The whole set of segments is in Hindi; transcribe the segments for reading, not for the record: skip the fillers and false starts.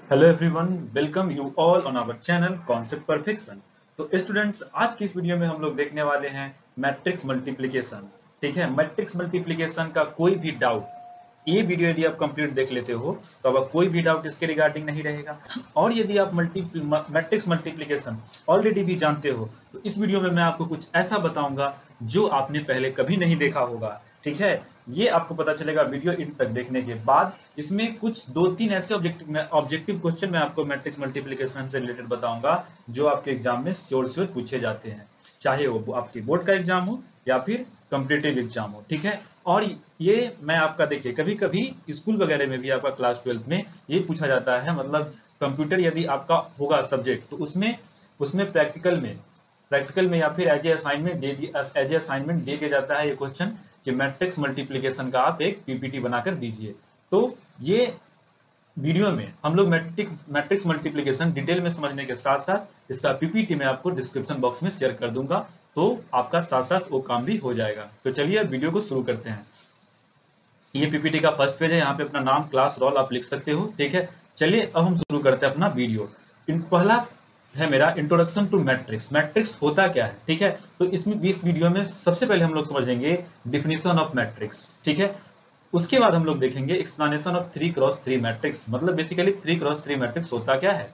Hello everyone, welcome you all on our channel concept perfection. तो स्टूडेंट्स, आज की इस वीडियो में हम लोग देखने वाले हैं मैट्रिक्स मल्टीप्लिकेशन। ठीक है, मैट्रिक्स मल्टीप्लिकेशन का कोई भी डाउट, ये वीडियो यदि आप कंप्लीट देख लेते हो तो अब कोई भी डाउट इसके रिगार्डिंग नहीं रहेगा। और यदि आप मैट्रिक्स मल्टीप्लिकेशन ऑलरेडी भी जानते हो तो इस वीडियो में मैं आपको कुछ ऐसा बताऊंगा जो आपने पहले कभी नहीं देखा होगा। ठीक है, ये आपको पता चलेगा वीडियो इन तक देखने के बाद। इसमें कुछ दो तीन ऐसे ऑब्जेक्टिव क्वेश्चन मैं आपको मैट्रिक्स मल्टीप्लिकेशन से रिलेटेड बताऊंगा जो आपके एग्जाम में श्योर पूछे जाते हैं, चाहे वो आपके बोर्ड का एग्जाम हो या फिर कॉम्पिटिटिव एग्जाम हो। ठीक है, और ये मैं आपका देखिए कभी कभी स्कूल वगैरह में भी आपका क्लास 12th में ये पूछा जाता है, मतलब कंप्यूटर यदि आपका होगा सब्जेक्ट तो उसमें उसमें प्रैक्टिकल में या फिर एज ए असाइनमेंट दे दिया जाता है ये क्वेश्चन कि मैट्रिक्स मल्टीप्लिकेशन का आप एक पीपीटी बनाकर दीजिए। तो ये वीडियो में हम लोग मैट्रिक्स मल्टीप्लिकेशन डिटेल में समझने के साथ साथ इसका पीपीटी मैं आपको डिस्क्रिप्शन बॉक्स में शेयर कर दूंगा, तो आपका साथ साथ वो काम भी हो जाएगा। तो चलिए अब वीडियो को शुरू करते हैं। ये पीपीटी का फर्स्ट पेज है, यहाँ पे अपना नाम, क्लास, रोल आप लिख सकते हो। ठीक है, चलिए अब हम शुरू करते हैं अपना वीडियो। पहला है मेरा इंट्रोडक्शन टू मैट्रिक्स। मैट्रिक्स होता क्या है? ठीक है, तो इसमें इस वीडियो में सबसे पहले हम लोग समझेंगे डिफिनीशन ऑफ मैट्रिक्स। ठीक है, उसके बाद हम लोग देखेंगे एक्सप्लेनेशन ऑफ 3x3 मैट्रिक्स, मतलब बेसिकली 3x3 मैट्रिक्स होता क्या है।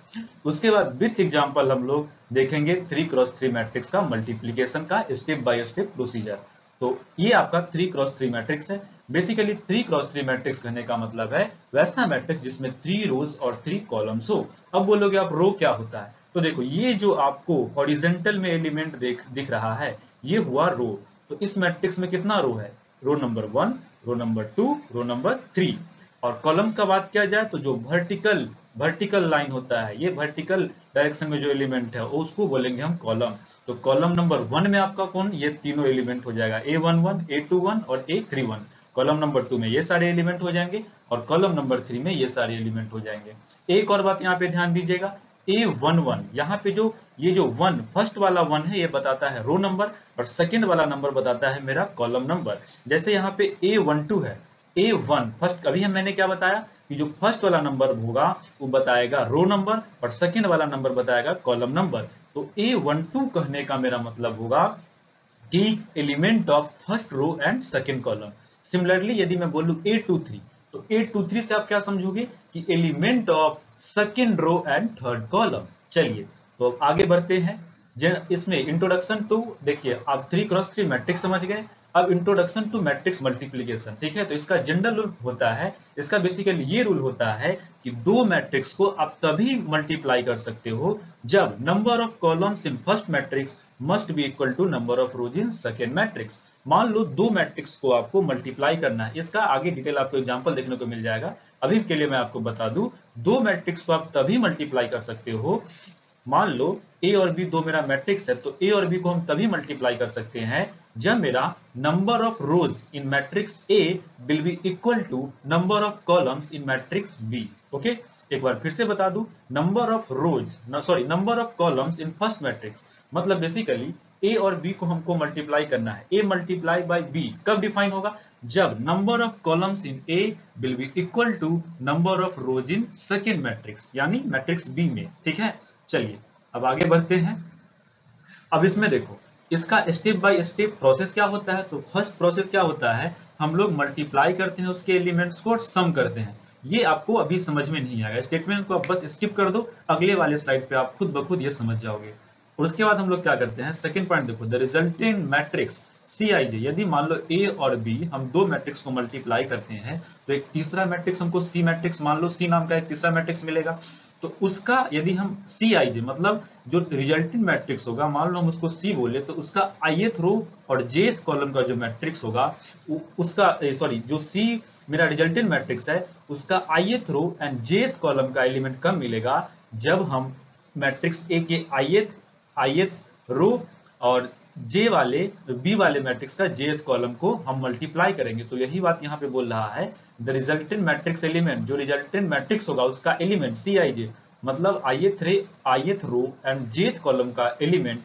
उसके बाद विथ एग्जांपल हम लोग देखेंगे 3x3 मैट्रिक्स का मल्टीप्लिकेशन का स्टेप बाय स्टेप प्रोसीजर। तो ये आपका 3x3 मैट्रिक्स है। बेसिकली 3x3 मैट्रिक्स कहने का मतलब है वैसा मैट्रिक्स जिसमें 3 रोज और 3 कॉलम्स हो। अब बोलोगे आप रो क्या होता है, तो देखो ये जो आपको हॉरिजेंटल में एलिमेंट दिख रहा है ये हुआ रो। तो इस मैट्रिक्स में कितना रो है? Row number 1, row number 2, row number 3। और कॉलम्स का बात किया जाए तो जो वर्टिकल लाइन होता है, ये वर्टिकल डायरेक्शन में जो एलिमेंट है उसको बोलेंगे हम कॉलम। तो कॉलम नंबर 1 में आपका कौन? ये तीनों एलिमेंट हो जाएगा, A11, A21 और A31। कॉलम नंबर 2 में ये सारे एलिमेंट हो जाएंगे और कॉलम नंबर 3 में ये सारे एलिमेंट हो जाएंगे। एक और बात यहाँ पे ध्यान दीजिएगा, A11 यहाँ पे जो ये जो वन फर्स्ट वाला वन है ये बताता है रो नंबर और सेकंड वाला नंबर बताता है मेरा कॉलम नंबर। जैसे यहाँ पे A12 है, A1 फर्स्ट, अभी मैंने क्या बताया कि जो फर्स्ट वाला नंबर होगा वो बताएगा रो नंबर और सेकंड वाला नंबर बताएगा कॉलम नंबर। तो A12 कहने का मेरा मतलब होगा कि element of first row and second column. Similarly यदि मैं बोलूं A23, तो A23 से आप क्या समझोगे कि element of second row and third column. चलिए तो अब आगे बढ़ते हैं। इसमें इंट्रोडक्शन टू, देखिए आप 3x3 मैट्रिक्स समझ गए। अब इंट्रोडक्शन टू मैट्रिक्स मल्टीप्लिकेशन। ठीक है, तो इसका जनरल रूल होता है, इसका बेसिकली ये रूल होता है कि दो मैट्रिक्स को आप तभी मल्टीप्लाई कर सकते हो जब number of columns in first matrix must be equal to number of rows in second matrix. मान लो दो मैट्रिक्स को आपको मल्टीप्लाई करना है, इसका आगे डिटेल आपको एग्जांपल देखने को मिल जाएगा। अभी के लिए मैं आपको बता दूं, दो मैट्रिक्स को आप तभी मल्टीप्लाई कर सकते हो, मान लो ए और बी दो मेरा मैट्रिक्स है, तो ए और बी को हम तभी मल्टीप्लाई कर सकते हैं जब मेरा number of rows in matrix A will be equal to number of columns in matrix B. Okay, एक बार फिर से बता दूं, number of rows number of columns in first matrix, मतलब बेसिकली ए और बी को हमको मल्टीप्लाई करना है। ए मल्टीप्लाई बाय बी कब डिफाइन होगा? जब number of columns in A will be equal to number of rows in second matrix, यानी मैट्रिक्स बी में। ठीक है, चलिए अब आगे बढ़ते हैं। अब इसमें देखो इसका स्टेप बाय स्टेप प्रोसेस क्या होता है। तो फर्स्ट प्रोसेस क्या होता है, हम लोग मल्टीप्लाई करते हैं, उसके एलिमेंट्स को सम करते हैं। ये आपको अभी समझ में नहीं आएगा, स्टेटमेंट को आप बस स्किप कर दो, अगले वाले स्लाइड पे आप खुद ब खुद ये समझ जाओगे। और उसके बाद हम लोग क्या करते हैं, सेकंड पॉइंट देखो, द रिजल्टेंट मैट्रिक्स Cij। यदि मान लो ए और बी हम दो मैट्रिक्स को मल्टीप्लाई करते हैं तो एक तीसरा मैट्रिक्स हमको सी मैट्रिक्स, मान लो सी नाम का एक तीसरा मैट्रिक्स मिलेगा। तो उसका यदि हम Cij मतलब जो रिजल्टेंट मैट्रिक्स होगा, मान लो हम उसको सी बोले, तो उसका ith रो और jth कॉलम का जो मैट्रिक्स होगा उसका जो सी मेरा रिजल्टेंट मैट्रिक्स है उसका ith row and jth column का एलिमेंट कब मिलेगा? जब हम मैट्रिक्स ए के ith रो और बी वाले मैट्रिक्स का jth कॉलम को हम मल्टीप्लाई करेंगे। तो यही बात यहाँ पे बोल रहा है, द रिजल्टेंट मैट्रिक्स एलिमेंट, जो रिजल्टेंट मैट्रिक्स होगा उसका एलिमेंट Cij मतलब ith row and jth column का element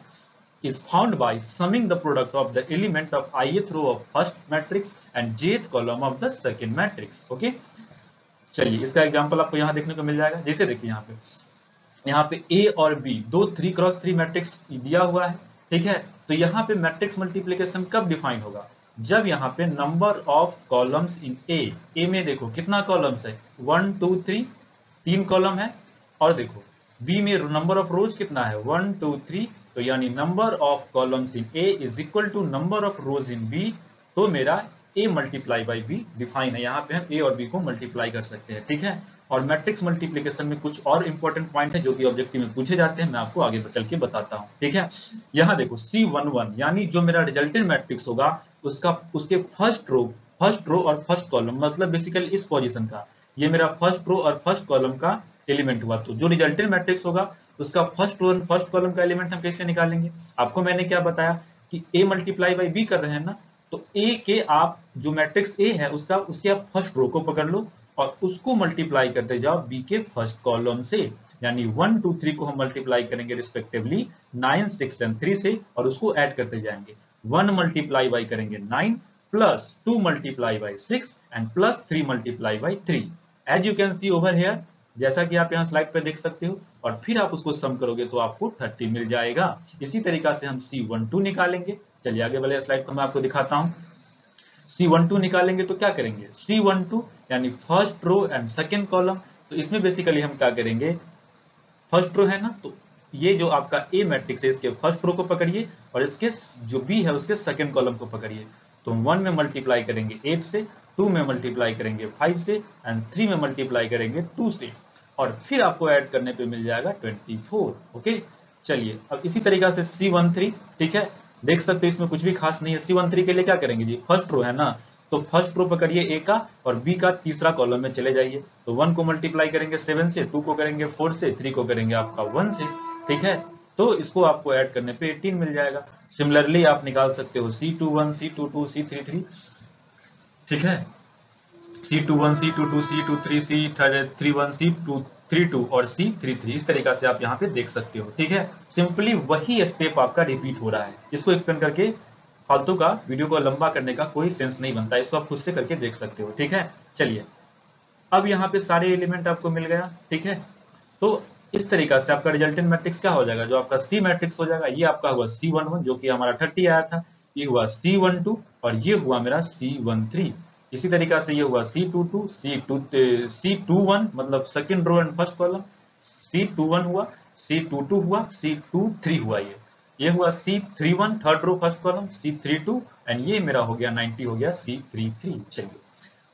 is found by summing the product of the element of ith row of first matrix and jth column of the second matrix. Okay, चलिए इसका एग्जांपल आपको यहाँ देखने को मिल जाएगा। जैसे देखिए यहाँ पे ए और बी दो 3x3 मैट्रिक्स दिया हुआ है, ठीक है। तो यहाँ पे मैट्रिक्स मल्टीप्लिकेशन कब डिफाइन होगा, जब यहाँ पे नंबर ऑफ कॉलम्स इन ए में देखो कितना कॉलम्स है 1 2 3, 3 कॉलम है। और देखो बी में नंबर ऑफ रोज कितना है 1 2 3, तो यानी number of columns in A is equal to number of rows in B. तो मेरा a multiply by B define है, यहाँ पे हम a और b को मल्टीप्लाई कर सकते हैं, ठीक है। और मैट्रिक्स मल्टीप्लिकेशन में कुछ और इंपॉर्टेंट पॉइंट है जो कि ऑब्जेक्टिव में पूछे जाते हैं, मैं आपको आगे चल के बताता हूँ, ठीक है। यहाँ देखो C11 यानी जो मेरा रिजल्टेंट मैट्रिक्स होगा उसके फर्स्ट रो और फर्स्ट कॉलम, मतलब बेसिकली इस पोजीशन का ये मेरा फर्स्ट रो और फर्स्ट कॉलम का एलिमेंट हुआ। तो जो रिजल्टेंट मैट्रिक्स होगा उसका फर्स्ट रो और फर्स्ट कॉलम का एलिमेंट हम कैसे निकालेंगे, आपको मैंने क्या बताया कि a मल्टीप्लाई बाई बी कर रहे हैं ना, तो a के आप जो मैट्रिक्स a है उसके आप फर्स्ट रो को पकड़ लो और उसको मल्टीप्लाई करते जाओ b के फर्स्ट कॉलम से, यानी 1 2 3 को हम मल्टीप्लाई करेंगे रिस्पेक्टिवली 9 6 एंड 3 से और उसको ऐड करते जाएंगे। 1 मल्टीप्लाई बाई करेंगे 9 plus 2 multiply by 6 and plus 3 multiply by 3, as you can see over here, जैसा कि आप यहाँ स्लाइड पर देख सकते हो। और फिर आप उसको सम करोगे तो आपको 30 मिल जाएगा। इसी तरीका से हम C12 निकालेंगे। चलिए आगे वाले स्लाइड पर मैं आपको दिखाता हूं। C12 निकालेंगे तो क्या करेंगे, C12 यानी first row and second column. तो इसमें बेसिकली हम क्या करेंगे, फर्स्ट रो है ना, तो ये जो आपका ए मैट्रिक्स है इसके फर्स्ट रो को पकड़िए और इसके जो बी है उसके सेकंड कॉलम को पकड़िए। तो 1 में मल्टीप्लाई करेंगे 8 से, 2 में मल्टीप्लाई करेंगे 5 से एंड 3 में मल्टीप्लाई करेंगे 2 से, और फिर आपको ऐड करने पे मिल जाएगा 24। ओके, चलिए अब इसी तरीका से C13, ठीक है, देख सकते हो इसमें कुछ भी खास नहीं है। C13 के लिए क्या करेंगे जी, फर्स्ट रो है ना, तो फर्स्ट रो पकड़िए ए का और बी का तीसरा कॉलम में चले जाइए। तो 1 को मल्टीप्लाई करेंगे 7 से, 2 को करेंगे 4 से, 3 को करेंगे आपका 1 से, ठीक है। तो इसको आपको ऐड करने पे 18 मिल जाएगा। सिमिलरली आप निकाल सकते हो C21, C22, C33, ठीक है, C21, C22, C23, C31, C32 और C33, इस तरीका से आप यहाँ पे देख सकते हो, ठीक है। सिंपली वही स्टेप आपका रिपीट हो रहा है। इसको एक्सप्लेन करके फालतू का वीडियो को लंबा करने का कोई सेंस नहीं बनता, इसको आप खुद से करके देख सकते हो, ठीक है। चलिए अब यहाँ पे सारे एलिमेंट आपको मिल गया, ठीक है। तो इस तरीका से आपका रिजल्टेंट मैट्रिक्स क्या हो जाएगा, जो आपका C मैट्रिक्स हो जाएगा। ये आपका हुआ C11 जो कि हमारा 30 आया था, ये हुआ C12 और ये हुआ मेरा C13। इसी तरीका से ये हुआ C22, C21 मतलब second row and first column, C21 हुआ, C22 हुआ, C23 हुआ, ये हुआ C31 third row first column, C32 and ये मेरा हो गया 90 हो गया C33। चलिए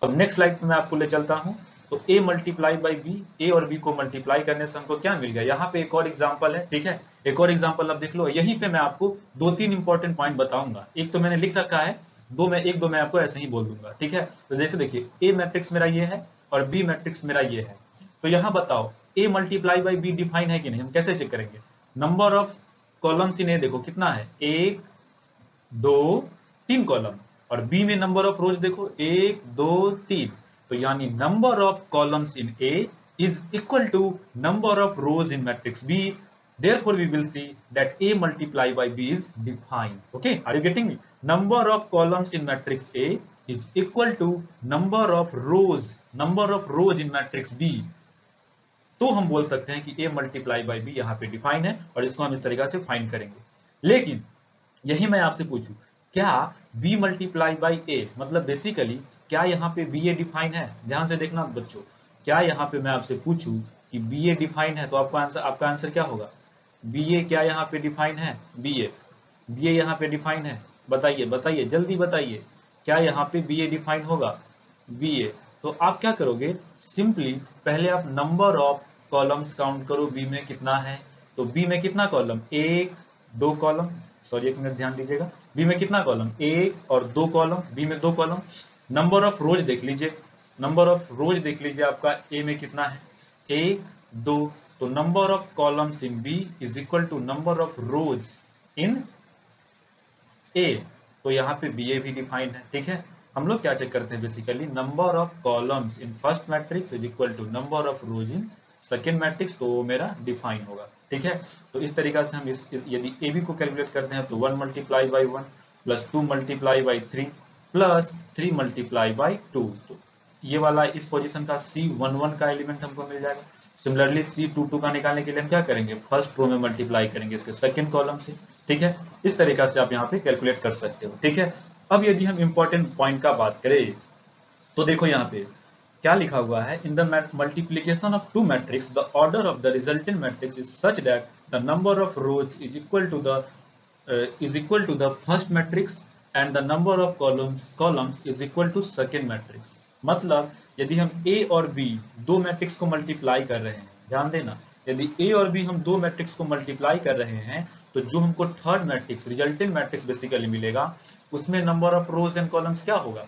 अब नेक्स्ट स्लाइड पे मैं आपको ले चलता हूं। तो a मल्टीप्लाई बाई बी, ए और बी को मल्टीप्लाई करने से हमको क्या मिल गया, यहाँ पे एक और एग्जांपल है, ठीक है। एक और एग्जांपल अब देख लो, यहीं पे मैं आपको 2-3 इंपॉर्टेंट पॉइंट बताऊंगा। एक तो मैंने लिख रखा है, दो मैं आपको ऐसे ही बोल दूंगा, ठीक है। तो जैसे देखिए ए मैट्रिक्स मेरा ये है और बी मैट्रिक्स मेरा ये है। तो यहाँ बताओ A multiply by B define है कि नहीं, हम कैसे चेक करेंगे। नंबर ऑफ कॉलम्स इन ए देखो कितना है, 1 2 3 कॉलम, और बी में नंबर ऑफ रोज देखो 1 2 3। तो यानी number of columns in A is equal to number of rows in matrix B. Therefore, we will see that A multiplied by B is defined. Okay, are you getting me? Number of columns in matrix A is equal to number of rows in matrix B. तो हम बोल सकते हैं कि A multiplied by B यहाँ पे डिफाइन है और इसको हम इस तरीका से फाइंड करेंगे। लेकिन यही मैं आपसे पूछूं, क्या B multiplied by A मतलब बेसिकली क्या यहाँ पे BA डिफाइन है? ध्यान से देखना बच्चों, क्या यहाँ पे मैं आपसे पूछूं कि BA डिफाइन है तो आपका आंसर क्या होगा? BA क्या यहाँ पे डिफाइन है? BA यहाँ पे डिफाइन है, बताइए जल्दी बताइए, क्या यहाँ पे BA डिफाइन होगा? BA तो आप क्या करोगे, सिंपली पहले आप नंबर ऑफ कॉलम्स काउंट करो, B में कितना है। तो B में कितना कॉलम, 1 2 कॉलम, सॉरी एक मिनट ध्यान दीजिएगा, B में कितना कॉलम, 1 और 2 कॉलम, B में 2 कॉलम। नंबर ऑफ रोज देख लीजिए, नंबर ऑफ रोज देख लीजिए आपका A में कितना है, 1 2। तो number of columns in B is equal to number of rows in A। तो यहाँ पे BA भी डिफाइंड है, ठीक है। हम लोग क्या चेक करते हैं basically, number of columns in first matrix is equal to number of rows in second matrix, तो वो मेरा डिफाइन होगा, ठीक है। तो इस तरीका से हम यदि AB को कैलकुलेट करते हैं तो 1 multiply by 1 plus 2 multiply by 3 plus 3 multiply by 2। ये वाला इस पोजीशन का C11 का एलिमेंट हमको मिल जाएगा। सिमिलरली C22 का निकालने के लिए हम क्या करेंगे, फर्स्ट रो में मल्टीप्लाई करेंगे इसके सेकंड कॉलम से। ठीक है, इस तरीका से आप यहाँ पे कैलकुलेट कर सकते हो। ठीक है, अब यदि हम इंपॉर्टेंट पॉइंट का बात करें तो देखो यहाँ पे क्या लिखा हुआ है, in the multiplication of two matrix the order of the resultant matrix is such that the number of rows is equal to the first matrix and the number of columns is equal to second matrix. मतलब यदि हम A और B दो मैट्रिक्स को मल्टीप्लाई कर रहे हैं, ध्यान देना, यदि A और B हम दो मैट्रिक्स को मल्टीप्लाई कर रहे हैं तो जो हमको third matrix resultant matrix basically मिलेगा उसमें number of rose and columns क्या होगा।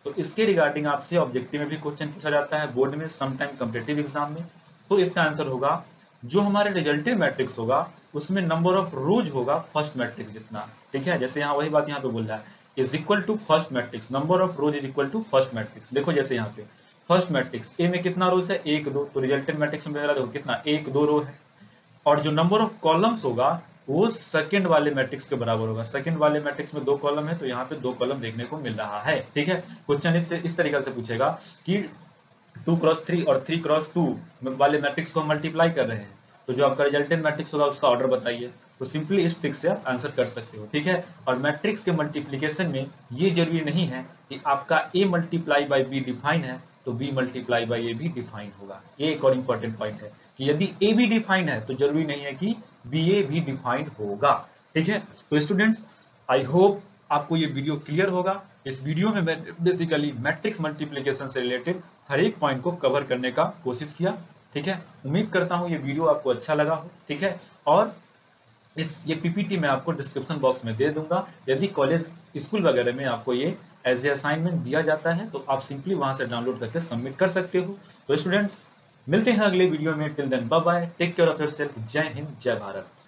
तो इसके रिगार्डिंग आपसे ऑब्जेक्टिव में भी क्वेश्चन पूछा जाता है बोर्ड में, समटाइम कॉम्पिटिटिव एग्जाम में। तो इसका आंसर होगा जो हमारे रिजल्टेंट मैट्रिक्स होगा उसमें नंबर ऑफ रोज होगा फर्स्ट मैट्रिक्स जितना। ठीक है, जैसे यहाँ वही बात यहाँ पे बोल रहा है, is equal to first matrix, number of rows is equal to first matrix. देखो जैसे यहाँ पे फर्स्ट मैट्रिक्स ए में कितना रोज है, 1 2, तो रिजल्टेंट मैट्रिक्स में देखो कितना 1 2 रो है। और जो नंबर ऑफ कॉलम्स होगा वो सेकंड वाले मैट्रिक्स के बराबर होगा। सेकंड वाले मैट्रिक्स में 2 कॉलम है तो यहाँ पे 2 कॉलम देखने को मिल रहा है। ठीक है, क्वेश्चन इस तरीके से पूछेगा कि 2x3 और 3x2 वाले मैट्रिक्स को हम मल्टीप्लाई कर रहे हैं तो जो आपका रिजल्टेंट मैट्रिक्स होगा उसका ऑर्डर बताइए। तो सिंपली इस ट्रिक से आप आंसर कर सकते हो। ठीक है, और मैट्रिक्स के मल्टीप्लीकेशन में ये जरूरी नहीं है कि आपका A multiply by B define है तो B मल्टीप्लाई बाई A भी डिफाइन होगा। ये एक और इंपॉर्टेंट पॉइंट है कि यदि A भी डिफाइन है तो जरूरी नहीं है कि BA भी डिफाइन होगा। ठीक है, तो स्टूडेंट्स आई होप आपको ये वीडियो क्लियर होगा। इस वीडियो में मैं बेसिकली मैट्रिक्स मल्टीप्लीकेशन से रिलेटेड हर एक पॉइंट को कवर करने का कोशिश किया। ठीक है, उम्मीद करता हूँ ये वीडियो आपको अच्छा लगा हो। ठीक है, और ये पीपीटी मैं आपको डिस्क्रिप्शन बॉक्स में दे दूंगा। यदि कॉलेज स्कूल वगैरह में आपको ये एज ए असाइनमेंट दिया जाता है तो आप सिंपली वहां से डाउनलोड करके सबमिट कर सकते हो। तो स्टूडेंट्स मिलते हैं अगले वीडियो में, till then bye bye, take care of yourself, जय हिंद जय भारत।